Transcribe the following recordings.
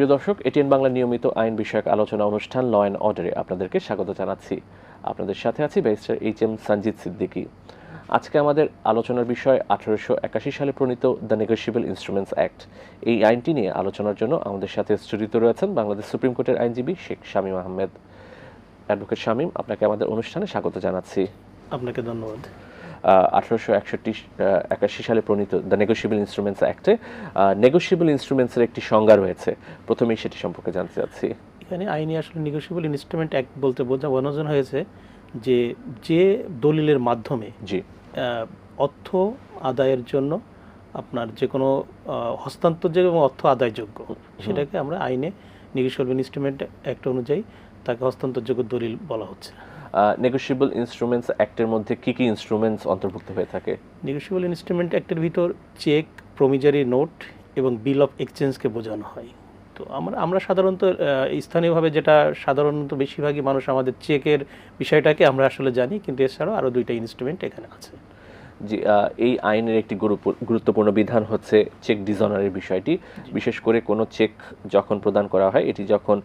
প্রিয় দর্শক, এটিএন বাংলা নিয়মিত আইন বিষয়ক আলোচনা অনুষ্ঠান ল অ্যান্ড অর্ডারে আপনাদেরকে স্বাগত জানাচ্ছি। আপনাদের সাথে আছি ব্যারিস্টার এইচ.এম. সঞ্জিত সিদ্দিকী। আজকে আমাদের আলোচনার বিষয় 1881 সালে প্রণীত দ্য নেগোশিয়েবল ইনস্ট্রুমেন্টস অ্যাক্ট। এই আইনটি নিয়ে আলোচনার জন্য আমাদের সাথে স্টুডিওতে রয়েছেন বাংলাদেশ সুপ্রিম কোর্টের আইনজীবী শেখ শামীম আহমেদ। অ্যাডভোকেট শামীম, আপনাকে আমাদের অনুষ্ঠানে স্বাগত জানাচ্ছি। আপনাকে ধন্যবাদ। 1881 সালে প্রণীত দ্য নেগোশিয়েবল ইনস্ট্রুমেন্টস অ্যাক্টে নেগোশিয়েবল ইনস্ট্রুমেন্টসের একটি সংজ্ঞা রয়েছে। প্রথমেই সেটি সম্পর্কে জানতে চাচ্ছি। এখানে আইনে আসলে নেগোশিয়েবল ইনস্ট্রুমেন্ট অ্যাক্ট বলতে বোঝানো হয়েছে যে দলিলের মাধ্যমে অর্থ আদায়ের জন্য আপনার যে কোনো হস্তান্তরযোগ্য এবং অর্থ আদায়যোগ্য সেটাকে আমরা আইনে নেগোশিয়েবল ইনস্ট্রুমেন্ট অ্যাক্ট অনুযায়ী তাকে হস্তান্তরযোগ্য দলিল বলা হচ্ছে। নেগোশিয়েবল ইনস্ট্রুমেন্টস অ্যাক্টের মধ্যে কি কি ইনস্ট্রুমেন্টস অন্তর্ভুক্ত হয়ে থাকে? নেগোশিয়েবল ইনস্ট্রুমেন্ট অ্যাক্টের ভিতর চেক, প্রমিজারি নোট এবং বিল অফ এক্সচেঞ্জকে বোঝানো হয়। তো আমরা সাধারণত স্থানীয়ভাবে যেটা সাধারণত বেশিরভাগই মানুষ আমাদের চেকের বিষয়টাকে আমরা আসলে জানি, কিন্তু এছাড়াও আরও দুইটা ইনস্ট্রুমেন্ট এখানে আছে। জি, এই আইনের একটি গুরুত্বপূর্ণ বিধান হচ্ছে চেক ডিজনারের বিষয়টি। বিশেষ করে কোনো চেক যখন প্রদান করা হয়, এটি যখন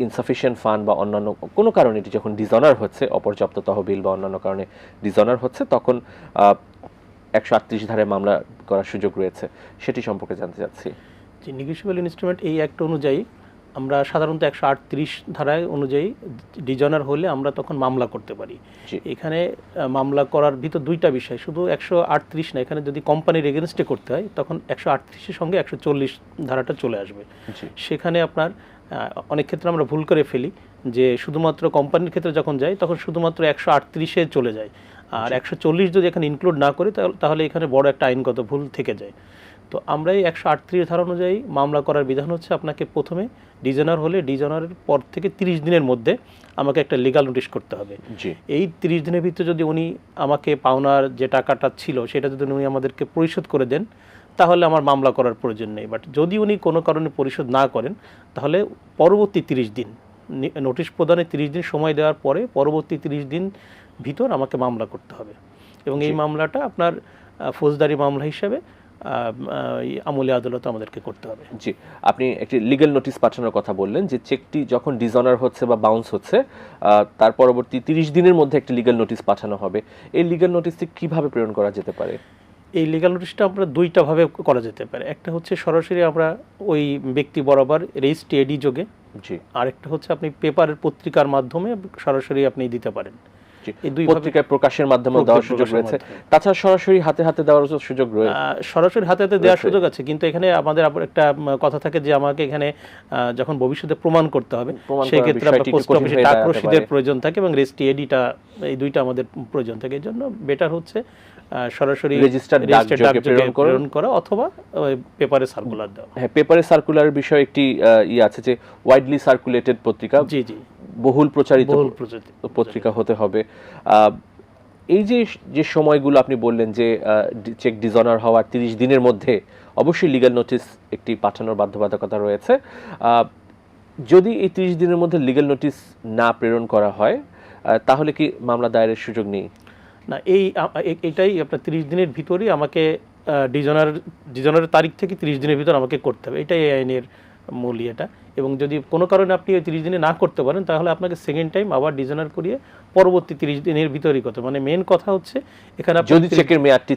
ইনসাফিশিয়েন্ট ফান্ড বা অন্যান্য কোনো কারণে এটি যখন ডিজনার হচ্ছে, অপর্যাপ্ত তহবিল বা অন্যান্য কারণে ডিজনার হচ্ছে, তখন 138 ধারায় মামলা করার সুযোগ রয়েছে। সেটি সম্পর্কে জানতে চাচ্ছি। যে নেগোশিয়েবল ইনস্ট্রুমেন্ট এই অ্যাক্ট অনুযায়ী আমরা সাধারণত 138 ধারায় অনুযায়ী ডিজনার হলে আমরা তখন মামলা করতে পারি। এখানে মামলা করার ভিতর দুইটা বিষয়, শুধু 138 না, এখানে যদি কোম্পানির এগেনস্টে করতে হয় তখন 138-এর সঙ্গে 140 ধারাটা চলে আসবে। সেখানে আপনার অনেক ক্ষেত্রে আমরা ভুল করে ফেলি যে শুধুমাত্র কোম্পানির ক্ষেত্রে যখন যাই তখন শুধুমাত্র 138-এ চলে যায়, আর 140 যদি এখানে ইনক্লুড না করি তাহলে এখানে বড় একটা আইনগত ভুল থেকে যায়। তো আমরা এই 138 ধারা অনুযায়ী মামলা করার বিধান হচ্ছে, আপনাকে প্রথমে ডিজনার হলে ডিজনারের পর থেকে 30 দিনের মধ্যে আমাকে একটা লিগাল নোটিশ করতে হবে। এই 30 দিনের ভিতরে যদি উনি আমাকে পাওনার যে টাকাটা ছিল সেটা যদি উনি আমাদেরকে পরিশোধ করে দেন তাহলে আমার মামলা করার প্রয়োজন নেই। বাট যদি উনি কোনো কারণে পরিশোধ না করেন তাহলে পরবর্তী 30 দিন, নোটিশ প্রদানে 30 দিন সময় দেওয়ার পরে পরবর্তী 30 দিন ভিতর আমাকে মামলা করতে হবে। এবং এই মামলাটা আপনার ফৌজদারি মামলা হিসাবে আমলে আদালত আমাদেরকে করতে হবে। জি, আপনি একটি লিগ্যাল নোটিশ পাঠানোর কথা বললেন যে চেকটি যখন ডিজনার হচ্ছে বা বাউন্স হচ্ছে তার পরবর্তী 30 দিনের মধ্যে একটি লিগ্যাল নোটিশ পাঠানো হবে। এই লিগ্যাল নোটিশটি কিভাবে প্রেরণ করা যেতে পারে? এই লিগ্যাল নোটিশটা আমরা দুইটা ভাবে করা যেতে পারে। একটা হচ্ছে সরাসরি আমরা ওই ব্যক্তি বরাবর রেজিস্ট্রি এডি যোগে, আরেকটা হচ্ছে আপনি পেপারের পত্রিকার মাধ্যমে সরাসরি আপনি দিতে পারেন। এই দুই পত্রিকায় প্রকাশের মাধ্যমে দেওয়ার সুযোগ রয়েছে। তাছাড়া সরাসরি হাতে হাতে দেওয়ার সুযোগ রয়েছে। সরাসরি হাতে হাতে দেওয়ার সুযোগ আছে, কিন্তু এখানে আমাদের একটা কথা থাকে যে আমাকে এখানে যখন ভবিষ্যতে প্রমাণ করতে হবে সেই ক্ষেত্রে পোস্ট অফিসে ডাক রসিদের প্রয়োজন থাকে এবং রেজিস্ট্রি এডিটা, এই দুইটা আমাদের প্রয়োজন থাকে। এই জন্য বেটার হচ্ছে সরাসরি রেজিস্টার্ড ডাকযোগে প্রেরণ করা অথবা পেপারে সার্কুলার দেওয়া। হ্যাঁ, পেপারে সার্কুলারের বিষয় একটি আছে যে ওয়াইডলি সার্কুলেটেড পত্রিকা, জি জি, বহুল প্রচারিত পত্রিকা হতে হবে। এই যে সময়গুলো আপনি বললেন যে চেক ডিজনার হওয়ার 30 দিনের মধ্যে অবশ্যই লিগ্যাল নোটিশ একটি পাঠানোর বাধ্যবাধকতা রয়েছে। যদি এই 30 দিনের মধ্যে লিগ্যাল নোটিশ না প্রেরণ করা হয় তাহলে কি মামলা দায়েরের সুযোগ নেই? না, এইটাই আপনার 30 দিনের ভিতরেই আমাকে ডিজনারের তারিখ থেকে 30 দিনের ভিতর আমাকে করতে হবে। এটাই এই আইনের মূল ইয়েটা। এবং যদি কোনো কারণে আপনি ওই 30 দিনে না করতে পারেন তাহলে আপনাকে সেকেন্ড টাইম আবার ডিজনার করিয়ে পরবর্তী 30 দিনের ভিতরেই করতে, মানে মেন কথা হচ্ছে এখানে যদি চেকের মেয়াদটি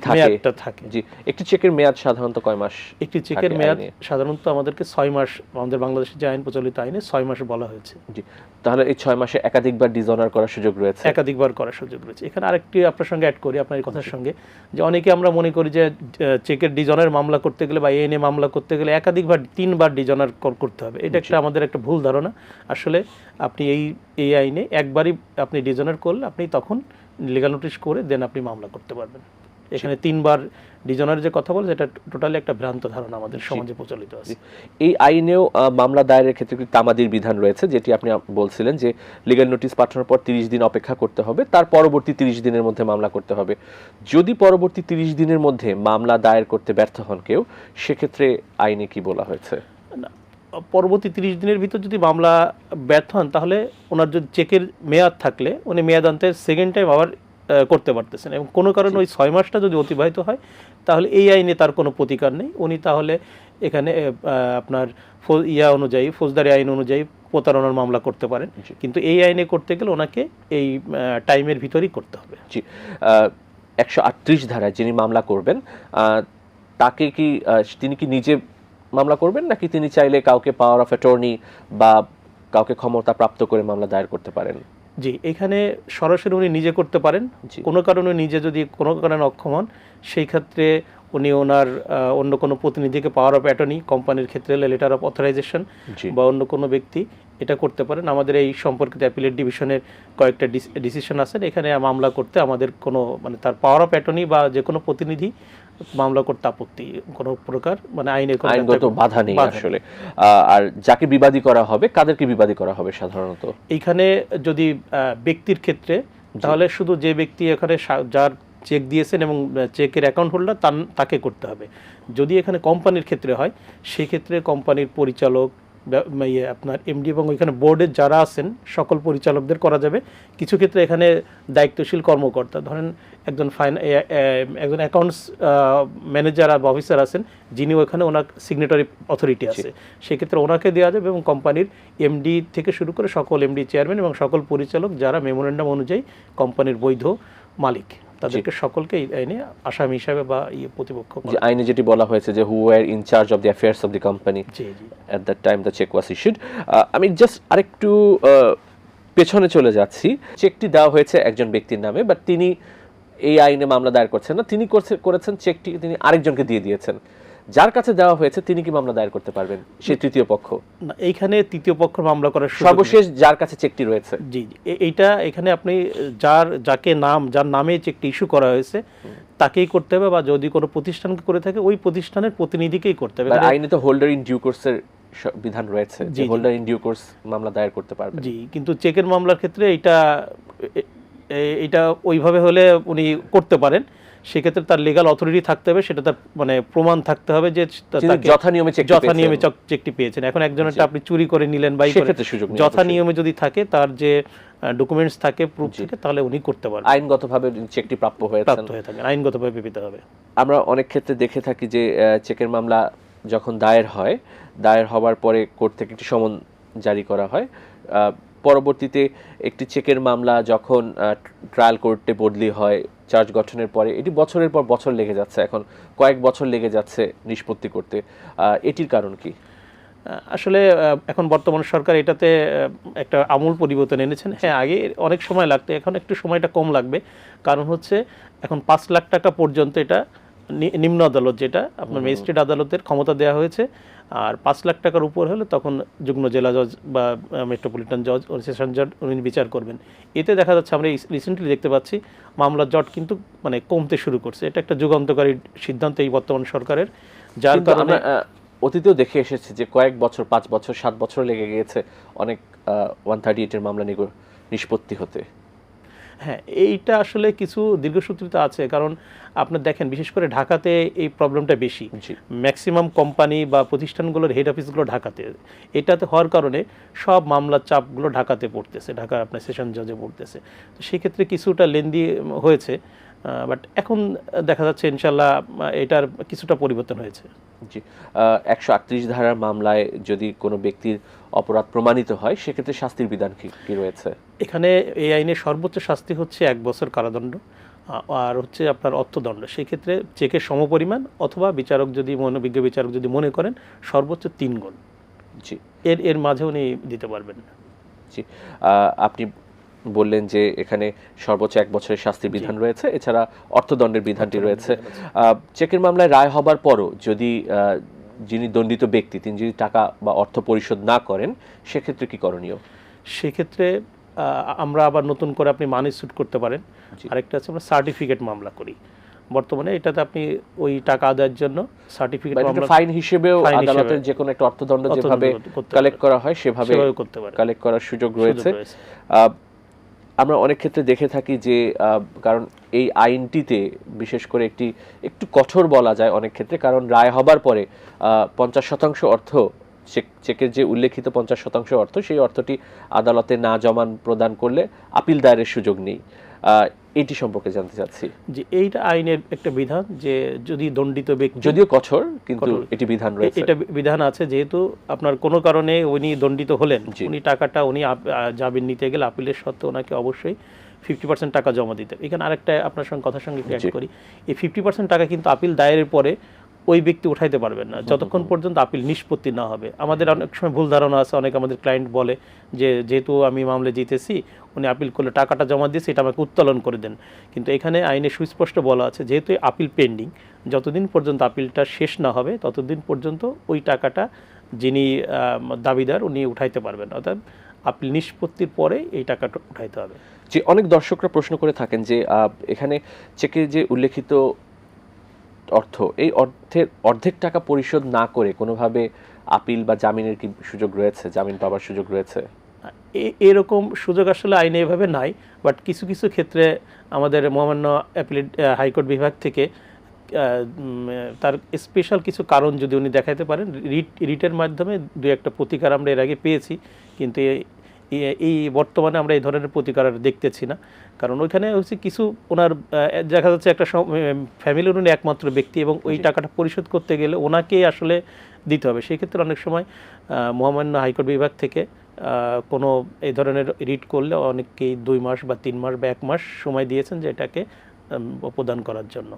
থাকে। জি, একটি চেকের মেয়াদ সাধারণত কয় মাস? একটি চেকের মেয়াদ সাধারণত আমাদেরকে 6 মাস, আমাদের বাংলাদেশের যে আইন প্রচলিত আইনে 6 মাস বলা হয়েছে। জি, তাহলে এই 6 মাসে একাধিকবার ডিজনার করার সুযোগ রয়েছে। একাধিকবার করার সুযোগ রয়েছে। এখানে আরেকটি আপনার সঙ্গে অ্যাড করি, আপনার এই কথার সঙ্গে, যে অনেকে আমরা মনে করি যে চেকের ডিজনার মামলা করতে গেলে বা এএনএ মামলা করতে গেলে একাধিকবার 3 বার ডিজনার করতে হবে। এটা একটা আমাদের একটা ভুল ধারণা। আসলে আপনি এই আইনে একবারই আপনি ডিজনার করলে আপনি তখন লিগ্যাল নোটিশ করে দেন আপনি মামলা করতে পারবেন। এখানে 3 বার ডিজনার যে কথা বলে এটা টোটালি একটা ভ্রান্ত ধারণা আমাদের সমাজে প্রচলিত আছে। এই আইনেও মামলা দায়েরের ক্ষেত্রে একটি তামাদির বিধান রয়েছে, যেটি আপনি বলছিলেন যে লিগ্যাল নোটিশ পাঠানোর পর 30 দিন অপেক্ষা করতে হবে, তার পরবর্তী 30 দিনের মধ্যে মামলা করতে হবে। যদি পরবর্তী 30 দিনের মধ্যে মামলা দায়ের করতে ব্যর্থ হন কেউ, সেক্ষেত্রে আইনে কি বলা হয়েছে? পরবর্তী 30 দিনের ভিতর যদি মামলা ব্যর্থ হন তাহলে ওনার যদি চেকের মেয়াদ থাকলে উনি মেয়াদ আনতে সেকেন্ড টাইম আবার করতে পারতেছেন, এবং কোনো কারণে ওই 6 মাসটা যদি অতিবাহিত হয় তাহলে এই আইনে তার কোনো প্রতিকার নেই। উনি তাহলে এখানে আপনার অনুযায়ী, ফৌজদারি আইন অনুযায়ী প্রতারণার মামলা করতে পারেন, কিন্তু এই আইনে করতে গেলে ওনাকে এই টাইমের ভিতরেই করতে হবে। জি, 138 ধারায় যিনি মামলা করবেন তাকে কি তিনি কি নিজে মামলা করবেন, নাকি তিনি চাইলে কাউকে পাওয়ার অফ অ্যাটর্নি বা কাউকে ক্ষমতা প্রাপ্ত করে মামলা দায়ের করতে পারেন? জি, এখানে সরাসরি উনি নিজে করতে পারেন। কোনো কারণে নিজে যদি কোনো কারণে অক্ষম হন, সেই ক্ষেত্রে উনি ওনার অন্য কোনো প্রতিনিধিকে পাওয়ার অফ অ্যাটর্নি, কোম্পানির ক্ষেত্রে লেটার অফ অথরাইজেশন বা অন্য কোনো ব্যক্তি এটা করতে পারেন। আমাদের এই সম্পর্কিত অ্যাপিলেট ডিভিশনের কয়েকটা ডিসিশন আছে, এখানে মামলা করতে আমাদের কোনো মানে তার পাওয়ার অফ অ্যাটর্নি বা যে কোনো প্রতিনিধি মামলা করতে আপত্তি কোনো প্রকার মানে আইনগত বাধা নেই আসলে। আর যাকে বিবাদী করা হবে, কাদেরকে বিবাদী করা হবে সাধারণত? এইখানে যদি ব্যক্তির ক্ষেত্রে, তাহলে শুধু যে ব্যক্তি এখানে যার চেক দিয়েছেন এবং চেকের অ্যাকাউন্ট হোল্ডার তাকে করতে হবে। যদি এখানে কোম্পানির ক্ষেত্রে হয়, সেই ক্ষেত্রে কোম্পানির পরিচালক, আপনার এমডি এবং ওইখানে বোর্ডের যারা আছেন সকল পরিচালকদের করা যাবে। কিছু ক্ষেত্রে এখানে দায়িত্বশীল কর্মকর্তা, ধরেন একজন অ্যাকাউন্টস ম্যানেজার বা অফিসার আছেন, যিনি ওখানে ওনার সিগনেটারি অথরিটি আছে, সেক্ষেত্রে ওনাকে দেওয়া যাবে, এবং কোম্পানির এমডি থেকে শুরু করে সকল এমডি, চেয়ারম্যান এবং সকল পরিচালক যারা মেমোরেন্ডাম অনুযায়ী কোম্পানির বৈধ মালিক, তাদেরকে সকলকে এই আইনে আসামি হিসাবে বা প্রতিপক্ষ। আইনে যেটি বলা হয়েছে যে who were in charge of the affairs of the company at that time the cheque was issued. আমি জাস্ট আরেকটু পেছনে চলে যাচ্ছি। চেকটি দেওয়া হয়েছে একজন ব্যক্তির নামে, বাট তিনি এই আইনে মামলা দায়ের করছেন না, তিনি করেছেন চেকটি তিনি আরেকজনকে দিয়ে দিয়েছেন। যার কাছে দেওয়া হয়েছে তিনি কি মামলা দায়ের করতে পারবেন? সে তৃতীয় পক্ষ না, এইখানে তৃতীয় পক্ষ মামলা করার সর্বশেষ যার কাছে চেকটি রয়েছে। জি, এইটা এখানে আপনি যার নামে চেকটি ইস্যু করা হয়েছে তাকেই করতে হবে, বা যদি কোনো প্রতিষ্ঠানকে করে থাকে ওই প্রতিষ্ঠানের প্রতিনিধিকেই করতে হবে। আইনে তো হোল্ডার ইন ডিউ কোর্সের বিধান রয়েছে, যে হোল্ডার ইন ডিউ কোর্স মামলা দায়ের করতে পারবে। জি, কিন্তু চেকের মামলার ক্ষেত্রে এটা ওইভাবে হলে উনি করতে পারেন। সেক্ষেত্রে তার লিগ্যাল অথরিটি থাকতে হবে, সেটা তার মানে প্রমাণ থাকতে হবে যে যথানিয়মে চেকটি পেয়েছেন। এখন একজনেরটা আপনি চুরি করে নিলেন বা যথানিয়মে যদি থাকে, তার যে ডকুমেন্টস থাকে, প্রুফ থাকে, তাহলে উনি করতে পারেন। আইনগতভাবে চেকটি প্রাপ্য হয়ে থাকে, আইনগতভাবে পেতে হবে। আমরা অনেক ক্ষেত্রে দেখে থাকি যে চেকের মামলা যখন দায়ের হয়, দায়ের হওয়ার পরে কোর্ট থেকে একটি সমন জারি করা হয়। পরবর্তীতে একটি চেকের মামলা যখন ট্রায়াল কোর্টে বদলি হয় চার্জ গঠনের পরে, এটি বছরের পর বছর লেগে যাচ্ছে, এখন কয়েক বছর লেগে যাচ্ছে নিষ্পত্তি করতে। এটির কারণ কি? আসলে এখন বর্তমান সরকার এটাতে একটা আমূল পরিবর্তন এনেছেন। হ্যাঁ, আগে অনেক সময় লাগতো, এখন একটু সময়টা কম লাগবে। কারণ হচ্ছে এখন 5 লাখ টাকা পর্যন্ত এটা নিম্ন আদালত, যেটা আপনার ম্যাজিস্ট্রেট আদালতের ক্ষমতা দেওয়া হয়েছে। আর 5 লাখ টাকার উপর হলে তখন যুগ্ম জেলা জজ বা মেট্রোপলিটন জজ, সেশন জজ উনি বিচার করবেন। এতে দেখা যাচ্ছে, আমরা রিসেন্টলি দেখতে পাচ্ছি মামলার জট কিন্তু মানে কমতে শুরু করছে। এটা একটা যুগান্তকারী সিদ্ধান্ত এই বর্তমান সরকারের, যার কারণে অতীতেও দেখে এসেছে যে কয়েক বছর, 5 বছর 7 বছর লেগে গিয়েছে অনেক 138 এর মামলা নিষ্পত্তি হতে। হ্যাঁ, এইটা আসলে কিছু দীর্ঘসূত্রিতা আছে, কারণ আপনার দেখেন বিশেষ করে ঢাকাতে এই প্রবলেমটা বেশি। ম্যাক্সিমাম কোম্পানি বা প্রতিষ্ঠানগুলোর হেড অফিসগুলো ঢাকাতে, এটাতে হওয়ার কারণে সব মামলার চাপগুলো ঢাকাতে পড়তেছে, ঢাকা আপনার সেশন জজে পড়তেছে। তো সেক্ষেত্রে কিছুটা লেন্দি হয়েছে, বাট এখন দেখা যাচ্ছে ইনশাল্লাহ এটার কিছুটা পরিবর্তন হয়েছে। জি, 138 ধারার মামলায় যদি কোনো ব্যক্তির অপরাধ প্রমাণিত হয়, সেক্ষেত্রে শাস্তির বিধান কি রয়েছে? এখানে এই আইনের সর্বোচ্চ শাস্তি হচ্ছে 1 বছর কারাদণ্ড, আর হচ্ছে আপনার অর্থদণ্ড। সেই ক্ষেত্রে চেকের সমপরিমাণ, অথবা বিজ্ঞ বিচারক যদি মনে করেন সর্বোচ্চ 3 গুণ। জি, এর মাঝে উনি দিতে পারবেন। জি, আপনি বললেন যে এখানে সর্বোচ্চ 1 বছরের শাস্তির বিধান রয়েছে, এছাড়া অর্থদণ্ডের বিধানটি রয়েছে। চেকের মামলায় রায় হবার পরও যদি যিনি দণ্ডিত ব্যক্তি তিনি যদি টাকা বা অর্থ পরিশোধ না করেন, সেক্ষেত্রে কি করণীয়? সেক্ষেত্রে আমরা আবার নতুন করে আপনি মানি স্যুট করতে পারেন। আরেকটা আছে আমরা সার্টিফিকেট মামলা করি বর্তমানে, এটাতে আপনি ওই টাকা আদায়ের জন্য সার্টিফিকেট মামলা, ফাইন হিসেবেও আদালতের যে কোনো একটা অর্থদণ্ড যেভাবে কালেক্ট করা হয় সেভাবে করতে পারে, কালেক্ট করার সুযোগ রয়েছে। আমরা অনেক ক্ষেত্রে দেখে থাকি যে কারণ এই আইনটিতে বিশেষ করে একটু কঠোর বলা যায় অনেক ক্ষেত্রে, কারণ রায় হবার পরে 50% অর্থ, চেকের যে উল্লেখিত 50% অর্থ, সেই অর্থটি আদালতে না জমান প্রদান করলে আপিল দায়েরের সুযোগ নেই। এটি সম্পর্কে জানতে চাচ্ছি। যে এইটা আইনের একটা বিধান, যে যদি দণ্ডিত ব্যক্তি, যদিও কঠোর, কিন্তু এটি বিধান রয়েছে, এটা বিধান আছে, যেহেতু আপনার কোনো কারণে উনি দণ্ডিত হলেন, উনি টাকাটা উনি জামিন নিতে গেলে আপিলের সত্ত্বে ওনাকে অবশ্যই 50% টাকা জমা দিতে। এখানে আরেকটা আপনার সঙ্গে কথার সঙ্গে অ্যাড করি, এই 50% টাকা কিন্তু আপিল দায়েরের পরে ওই ব্যক্তি উঠাইতে পারবেন না যতক্ষণ পর্যন্ত আপিল নিষ্পত্তি না হবে। আমাদের অনেক সময় ভুল ধারণা আছে, অনেক আমাদের ক্লায়েন্ট বলে যে যেহেতু আমি মামলা জিতেছি, উনি আপিল করলে টাকাটা জমা দিয়েছে, এটা আমাকে উত্তোলন করে দেন। কিন্তু এখানে আইনে সুস্পষ্ট বলা আছে, যেহেতু আপিল পেন্ডিং, যতদিন পর্যন্ত আপিলটা শেষ না হবে ততদিন পর্যন্ত ওই টাকাটা যিনি দাবিদার উনি উঠাইতে পারবেন, অর্থাৎ আপিল নিষ্পত্তির পরে এই টাকাটা উঠাইতে হবে। যে অনেক দর্শকরা প্রশ্ন করে থাকেন যে এখানে চেকে যে উল্লেখিত অর্থ, এই অর্থের অর্ধেক টাকা পরিশোধ না করে কোনোভাবে আপিল বা জামিনের কি সুযোগ রয়েছে, জামিন পাওয়ার সুযোগ রয়েছে? এরকম সুযোগ আসলে আইনে এভাবে নাই, বাট কিছু কিছু ক্ষেত্রে আমাদের মহামান্য অ্যাপিলেট হাইকোর্ট বিভাগ থেকে তার স্পেশাল কিছু কারণ যদি উনি দেখাতে পারেন, রিটের মাধ্যমে দু একটা প্রতিকার আমরা এর আগে পেয়েছি, কিন্তু এই বর্তমানে আমরা এই ধরনের প্রতিকার দেখতেছি না। কারণ ওইখানে হচ্ছে কিছু ওনার দেখা যাচ্ছে একটা ফ্যামিলির উনি একমাত্র ব্যক্তি, এবং ওই টাকাটা পরিশোধ করতে গেলে ওনাকেই আসলে দিতে হবে। সেই ক্ষেত্রে অনেক সময় মহামান্য হাইকোর্ট বিভাগ থেকে কোনো এই ধরনের রিট করলে অনেককেই 2 মাস বা 3 মাস বা 1 মাস সময় দিয়েছেন যে এটাকে প্রদান করার জন্য।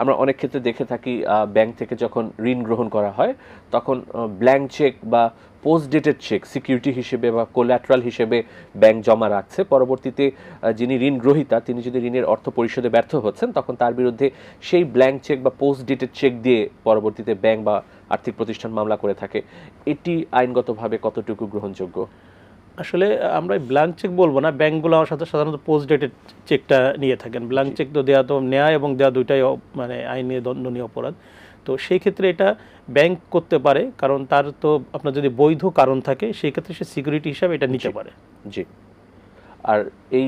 আমরা অনেক ক্ষেত্রে দেখে থাকি ব্যাংক থেকে যখন ঋণ গ্রহণ করা হয় তখন ব্ল্যাঙ্ক চেক বা পোস্ট ডেটেড চেক সিকিউরিটি হিসেবে বা কোল্যাটারাল হিসেবে ব্যাংক জমা রাখছে। পরবর্তীতে যিনি ঋণ গ্রহীতা তিনি যদি ঋণের অর্থ পরিশোধে ব্যর্থ হচ্ছেন তখন তার বিরুদ্ধে সেই ব্ল্যাঙ্ক চেক বা পোস্ট ডেটেড চেক দিয়ে পরবর্তীতে ব্যাংক বা আর্থিক প্রতিষ্ঠান মামলা করে থাকে। এটি আইনগতভাবে কতটুকু গ্রহণযোগ্য? আসলে আমরা ব্ল্যাঙ্ক চেক বলবো না, ব্যাংকগুলো আমার সাথে সাধারণত পোস্ট ডেটেড চেকটা নিয়ে থাকেন। ব্ল্যাঙ্ক চেক তো দেওয়া, তো নেওয়া এবং দেওয়া দুইটাই মানে আইনে দণ্ডনীয় অপরাধ। তো সেই ক্ষেত্রে এটা ব্যাংক করতে পারে, কারণ তার তো আপনার যদি বৈধ কারণ থাকে সেই ক্ষেত্রে সে সিকিউরিটি হিসাবে এটা নিতে পারে। জি। আর এই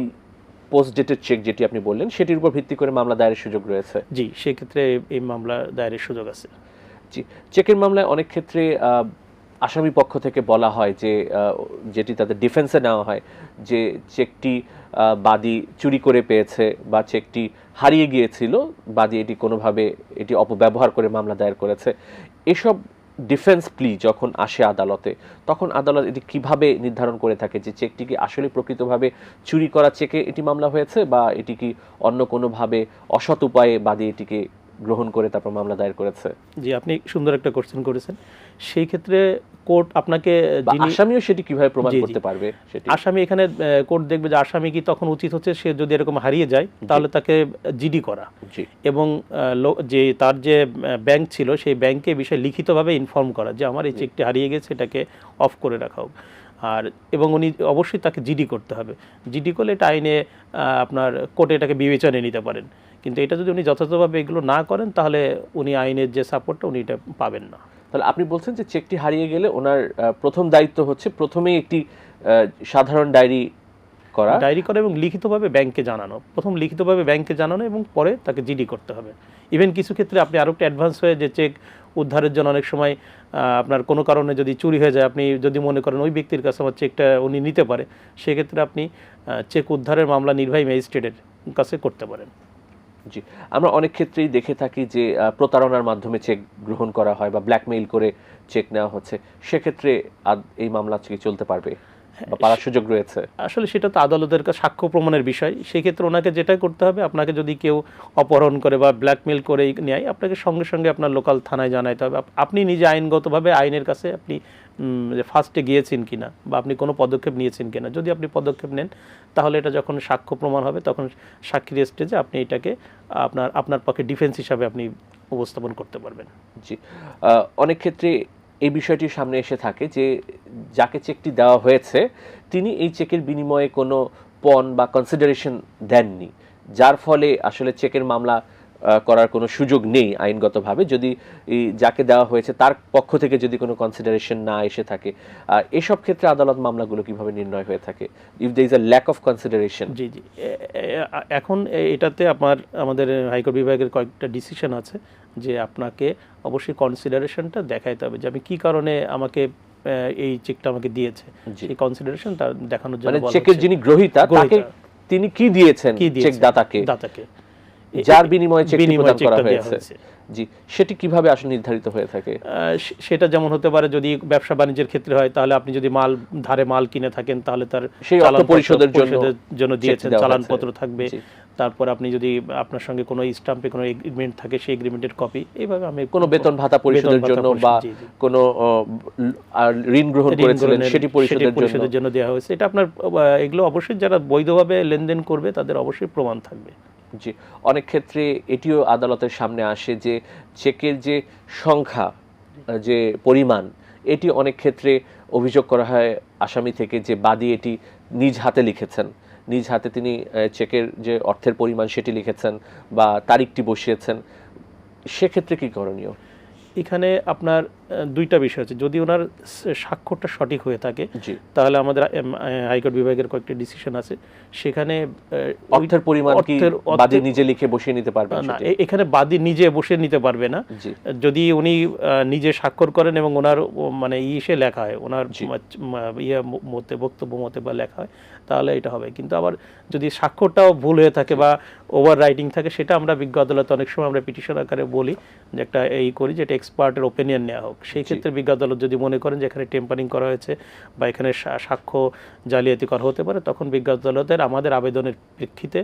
পোস্ট ডেটেড চেক যেটি আপনি বললেন সেটির উপর ভিত্তি করে মামলা দায়েরের সুযোগ রয়েছে? জি, সেই ক্ষেত্রে এই মামলা দায়েরের সুযোগ আছে। জি। চেকের মামলায় অনেক ক্ষেত্রে আসামি পক্ষ থেকে বলা হয় যে যেটি তাদের ডিফেন্সে নেওয়া হয় যে চেকটি বাদী চুরি করে পেয়েছে বা চেকটি হারিয়ে গিয়েছিল, বাদী এটি কোনোভাবে এটি অপব্যবহার করে মামলা দায়ের করেছে। এসব ডিফেন্স প্লি যখন আসে আদালতে, তখন আদালত এটি কিভাবে নির্ধারণ করে থাকে যে চেকটি কি আসলে প্রকৃতভাবে চুরি করা চেকে এটি মামলা হয়েছে, বা এটি কি অন্য কোনোভাবে অসৎ উপায়ে বাদী এটিকে গ্রহণ করে তারপর মামলা দায়ের করেছে? জি, আপনি সুন্দর একটা কোশ্চেন করেছেন। সেই ক্ষেত্রে কোর্ট আপনাকে, আসামিও সেটি কিভাবে প্রমাণ করতে পারবে? সেটি আসামি এখানে কোর্ট দেখবে যে আসামি কি তখন উচিত হচ্ছে সে যদি এরকম হারিয়ে যায় তাহলে তাকে জিডি করা, এবং যে তার যে ব্যাংক ছিল সেই ব্যাংকে বিষয়ে লিখিতভাবে ইনফর্ম করা যে আমার এই চেকটি হারিয়ে গেছে, এটাকে অফ করে রাখা হোক। আর এবং উনি অবশ্যই তাকে জিডি করতে হবে। জিডি করলে এটা আইনে আপনার কোর্টে এটাকে বিবেচনায় নিতে পারেন। কিন্তু এটা যদি উনি যথাযথভাবে এগুলো না করেন তাহলে উনি আইনের যে সাপোর্টটা উনি এটা পাবেন না। তাহলে আপনি বলছেন যে চেকটি হারিয়ে গেলে ওনার প্রথম দায়িত্ব হচ্ছে প্রথমেই একটি সাধারণ ডায়েরি করা এবং লিখিতভাবে ব্যাংকে জানানো, প্রথম লিখিতভাবে ব্যাংকে জানানো এবং পরে তাকে জিডি করতে হবে। ইভেন কিছু ক্ষেত্রে আপনি আরও একটা অ্যাডভান্স হয়ে যে চেক উদ্ধারের জন্য অনেক সময় আপনার কোনো কারণে যদি চুরি হয়ে যায়, আপনি যদি মনে করেন ওই ব্যক্তির কাছে আমার চেকটা উনি নিতে পারে, সেক্ষেত্রে আপনি চেক উদ্ধারের মামলা নির্বাহী ম্যাজিস্ট্রেটের কাছে করতে পারেন। জি, আমরা অনেক ক্ষেত্রেই দেখে থাকি যে প্রতারণার মাধ্যমে চেক গ্রহণ করা হয় বা ব্ল্যাকমেইল করে চেক নেওয়া হচ্ছে, সেক্ষেত্রে এই মামলা কি চলতে পারবে বা পাওয়ার সুযোগ রয়েছে? আসলে সেটা তো আদালতের কাছে সাক্ষ্য প্রমাণের বিষয়। সেই ক্ষেত্রে ওনাকে যেটা করতে হবে, আপনাকে যদি কেউ অপহরণ করে বা ব্ল্যাকমেইল করে নেয়, আপনাকে সঙ্গে সঙ্গে আপনার লোকাল থানায় জানাইতে হবে। আপনি নিজে আইনগতভাবে আইনের কাছে আপনি ফার্স্টে গিয়েছেন কিনা বা আপনি কোনো পদক্ষেপ নিয়েছেন কিনা। যদি আপনি পদক্ষেপ নেন তাহলে এটা যখন সাক্ষ্য প্রমাণ হবে তখন সাক্ষীর স্টেজে আপনি এটাকে আপনার পক্ষে ডিফেন্স হিসাবে আপনি উপস্থাপন করতে পারবেন। জি, অনেক ক্ষেত্রে এই বিষয়টি সামনে এসে থাকে যে যাকে চেকটি দেওয়া হয়েছে তিনি এই চেকের বিনিময়ে কোনো পণ বা কনসিডারেশন দেননি, যার ফলে আসলে চেকের মামলা করার কোনো সুযোগ নেই আইনগতভাবে, যদি যাকে দেওয়া হয়েছে তার পক্ষ থেকে যদি কোনো কনসিডারেশন না এসে থাকে। এসব ক্ষেত্রে আদালত মামলাগুলো কিভাবে নির্ণয় হয়ে থাকে if there is a lack of consideration? জি, এখন এটাতে আমাদের হাইকোর্ট বিভাগের কয়েকটা ডিসিশন আছে যে আপনাকে অবশ্যই কনসিডারেশনটা দেখাইতে হবে যে আমি কি কারণে আমাকে এই চেকটা আমাকে দিয়েছে, সেই কনসিডারেশন তার দেখানোর জন্য। মানে চেকের যিনি গ্রহীতা তিনি কি দিয়েছেন চেক দাতাকে, যার বিনিময়ে চেক প্রদান করা হয়েছে, জি, সেটি কিভাবে আসলে নির্ধারিত হয়ে থাকে? সেটা যেমন হতে পারে যদি ব্যবসা বাণিজ্যের ক্ষেত্রে হয়, তাহলে আপনি যদি ধারে মাল কিনে থাকেন তাহলে তার সেই অর্থ পরিশোধের জন্য দিয়েছেন চালানপত্র থাকবে। তারপর আপনি যদি আপনার সঙ্গে কোনো স্ট্যাম্পে কোনো এগ্রিমেন্ট থাকে সেই এগ্রিমেন্টের কপি, এইভাবে আমি কোনো বেতন ভাতা পরিশোধের জন্য বা কোনো ঋণ গ্রহণ করেছিলেন সেটি পরিশোধের জন্য দেওয়া হয়েছে। এটা আপনার এগুলো অবশ্যই যারা বৈধভাবে লেনদেন করবে তাদের অবশ্যই প্রমাণ থাকবে। জি, অনেক ক্ষেত্রে এটিও আদালতের সামনে আসে যে চেকের যে সংখ্যা, যে পরিমাণ, এটি অনেক ক্ষেত্রে অভিযোগ করা হয় আসামি থেকে যে বাদী এটি নিজ হাতে লিখেছেন, নিজ হাতে তিনি চেকের যে অর্থের পরিমাণ সেটি লিখেছেন বা তারিখটি বসিয়েছেন। সেক্ষেত্রে কি করণীয়? এখানে আপনার দুইটা বিষয় আছে। যদি ওনার স্বাক্ষরটা সঠিক হয়ে থাকে তাহলে আমাদের হাইকোর্ট বিভাগের কয়েকটি ডিসিশন আছে, সেখানে অর্থের পরিমাণ কি বাদী নিজে লিখে বসিয়ে নিতে পারবে না? এখানে বাদী নিজে বসে নিতে পারবে না। যদি উনি নিজে স্বাক্ষর করেন এবং ওনার মানে ইসে লেখা হয়, ওনার বক্তব্য মতে বা লেখা হয়, তাহলে এটা হবে। কিন্তু আবার যদি স্বাক্ষরটাও ভুল হয়ে থাকে বা ওভার রাইটিং থাকে, সেটা আমরা বিজ্ঞ আদালতে অনেক সময় আমরা পিটিশন আকারে বলি যে একটা এই করি যে এটা এক্সপার্টের ওপিনিয়ন নেওয়া হোক। সেই ক্ষেত্রে বিজ্ঞ আদালত যদি মনে করেন যে এখানে টেম্পারিং করা হয়েছে বা এখানে সাক্ষ্য জালিয়াতি করা হতে পারে, তখন বিজ্ঞ আদালতের আমাদের আবেদনের প্রেক্ষিতে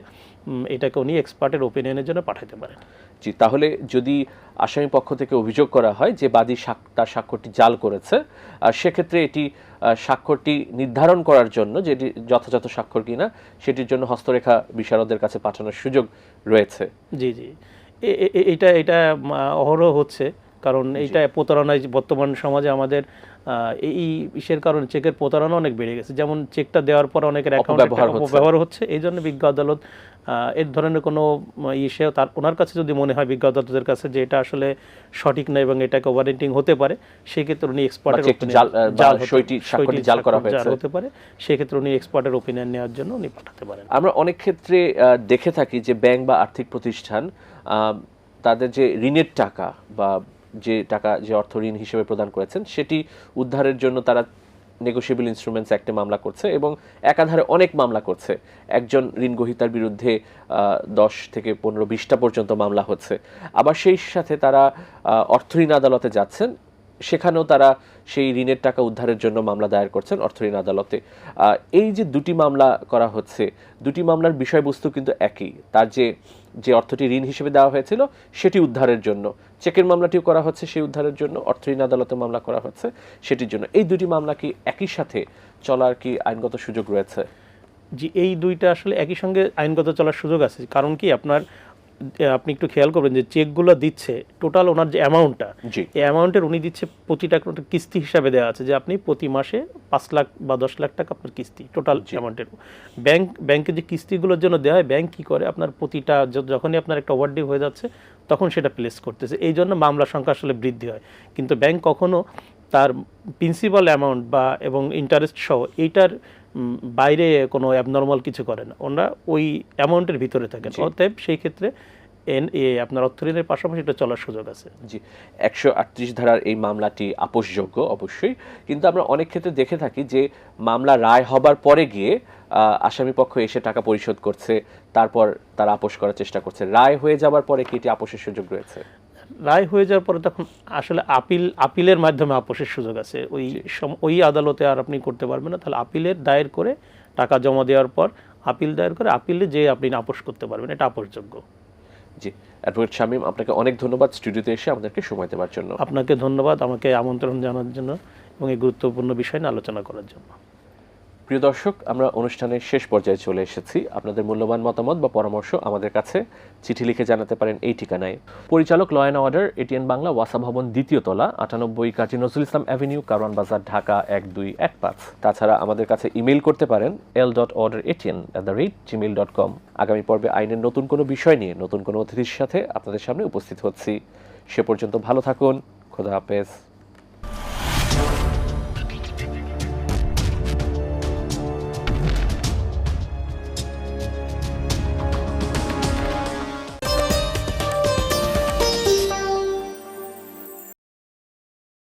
এটাকে উনি এক্সপার্টের ওপিনিয়নের জন্য পাঠাতে পারেন। জি, তাহলে যদি আসামি পক্ষ থেকে অভিযোগ করা হয় যে বাদী তার স্বাক্ষরটি জাল করেছে, আর সেক্ষেত্রে এটি স্বাক্ষরটি নির্ধারণ করার জন্য যেটি যথাযথ স্বাক্ষর কিনা সেটির জন্য হস্তরেখা বিশারদের কাছে পাঠানোর সুযোগ রয়েছে। জি জি, এটা অহরহ হচ্ছে, কারণ এইটা প্রতারণায় বর্তমান সমাজে আমাদের এই ইসের কারণে চেকের প্রতারণা অনেক বেড়ে গেছে। যেমন চেকটা দেওয়ার পর অনেকের অ্যাকাউন্টে ব্যবহার হচ্ছে, এই জন্য বিজ্ঞ আদালত এর ধরনের কোনো ইসে ওনার কাছে যদি মনে হয় বিজ্ঞ আদালতের কাছে যে এটা আসলে সঠিক না এবং এটাকে ওভারেন্টিং হতে পারে, সেক্ষেত্রে উনি এক্সপার্টের হতে পারে, সেক্ষেত্রে উনি এক্সপার্টের ওপিনিয়ন নেওয়ার জন্য উনি পাঠাতে পারেন। আমরা অনেক ক্ষেত্রে দেখে থাকি যে ব্যাংক বা আর্থিক প্রতিষ্ঠান তাদের যে ঋণের টাকা বা যে টাকা যে অর্থ ঋণ হিসেবে প্রদান করেছেন সেটি উদ্ধারের জন্য তারা নেগোশিয়েবল ইনস্ট্রুমেন্টস অ্যাক্টে মামলা করছে এবং একাধারে অনেক মামলা করছে। একজন ঋণ গ্রহীতার বিরুদ্ধে 10 থেকে 15-20টা পর্যন্ত মামলা হচ্ছে। আবার সেই সাথে তারা অর্থঋণ আদালতে যাচ্ছেন, সেখানেও তারা সেই ঋণের টাকা উদ্ধারের জন্য মামলা দায়ের করছেন অর্থঋণ আদালতে। এই যে দুটি মামলা করা হচ্ছে, দুটি মামলার বিষয়বস্তু কিন্তু একই। তার যে অর্থটি ঋণ হিসেবে দেওয়া হয়েছিল সেটি উদ্ধারের জন্য, চেকের মামলাটিও করা হচ্ছে সেই উদ্ধারের জন্য, অর্থঋণ আদালতে মামলা করা হচ্ছে সেটির জন্য। এই দুটি মামলা কি একই সাথে চলার কি আইনগত সুযোগ রয়েছে? জি, এই দুইটা আসলে একই সঙ্গে আইনগত চলার সুযোগ আছে। কারণ কি আপনি একটু খেয়াল করবেন যে চেকগুলো দিচ্ছে টোটাল ওনার যে অ্যামাউন্টটা, এই অ্যামাউন্টের উনি দিচ্ছে প্রতিটা কিস্তি হিসাবে দেওয়া আছে যে আপনি প্রতি মাসে 5 লাখ বা 10 লাখ টাকা আপনার কিস্তি টোটাল অ্যামাউন্টের। ব্যাংকে যে কিস্তিগুলোর জন্য দেওয়া হয়, ব্যাংক কী করে আপনার প্রতিটা যখনই আপনার একটা ওভারডিউ হয়ে যাচ্ছে তখন সেটা প্লেস করতেছে, এই জন্য মামলার সংখ্যা আসলে বৃদ্ধি হয়। কিন্তু ব্যাংক কখনো তার প্রিন্সিপাল অ্যামাউন্ট এবং ইন্টারেস্ট সহ এইটার বাইরে কোনো অ্যাবনর্মাল কিছু করে না, ওনারা ওই অ্যামাউন্টের ভিতরে থাকেন। অতএব সেই ক্ষেত্রে আপনার অর্থঋণের পাশাপাশি এটা চলার সুযোগ আছে। জি, 138 ধারার এই মামলাটি আপোষযোগ্য অবশ্যই, কিন্তু আমরা অনেক ক্ষেত্রে দেখে থাকি যে মামলা রায় হবার পরে গিয়ে আসামি পক্ষ এসে টাকা পরিশোধ করছে, তারপর তারা আপোষ করার চেষ্টা করছে। রায় হয়ে যাবার পরে কি এটি আপোষের সুযোগ রয়েছে? রায় হয়ে যাওয়ার পরে তখন আসলে আপিলের মাধ্যমে আপোষের সুযোগ আছে। ওই আদালতে আর আপনি করতে পারবেন না, তাহলে আপিলের দায়ের করে টাকা জমা দেওয়ার পর আপিল দায়ের করে আপিলে যে আপনি আপোষ করতে পারবেন, এটা আপোষযোগ্য। জি, অ্যাডভোকেট শামীম, আপনাকে অনেক ধন্যবাদ স্টুডিওতে এসে আমাদেরকে সময় দেওয়ার জন্য। আপনাকে ধন্যবাদ আমাকে আমন্ত্রণ জানার জন্য এবং এই গুরুত্বপূর্ণ বিষয় নিয়ে আলোচনা করার জন্য। প্রিয় দর্শক, আমরা অনুষ্ঠানের শেষ পর্যায়ে চলে এসেছি। আপনাদের মূল্যবান মতামত বা পরামর্শ আমাদের কাছে চিঠি লিখে জানাতে পারেন এই ঠিকানায়। পরিচালক law and order, ATN Bangla, ওয়াসা ভবন, 2য় তলা, 98 কাজী নজরুল ইসলাম অ্যাভিনিউ, কারওয়ান বাজার, ঢাকা 1215। তাছাড়া আমাদের কাছে ইমেইল করতে পারেন l.orderatn@gmail.com। আগামী পর্বে আইনের নতুন কোনো বিষয় নিয়ে নতুন কোনো অতিথির সাথে আপনাদের সামনে উপস্থিত হচ্ছি। সে পর্যন্ত ভালো থাকুন। খোদা হাফেজ।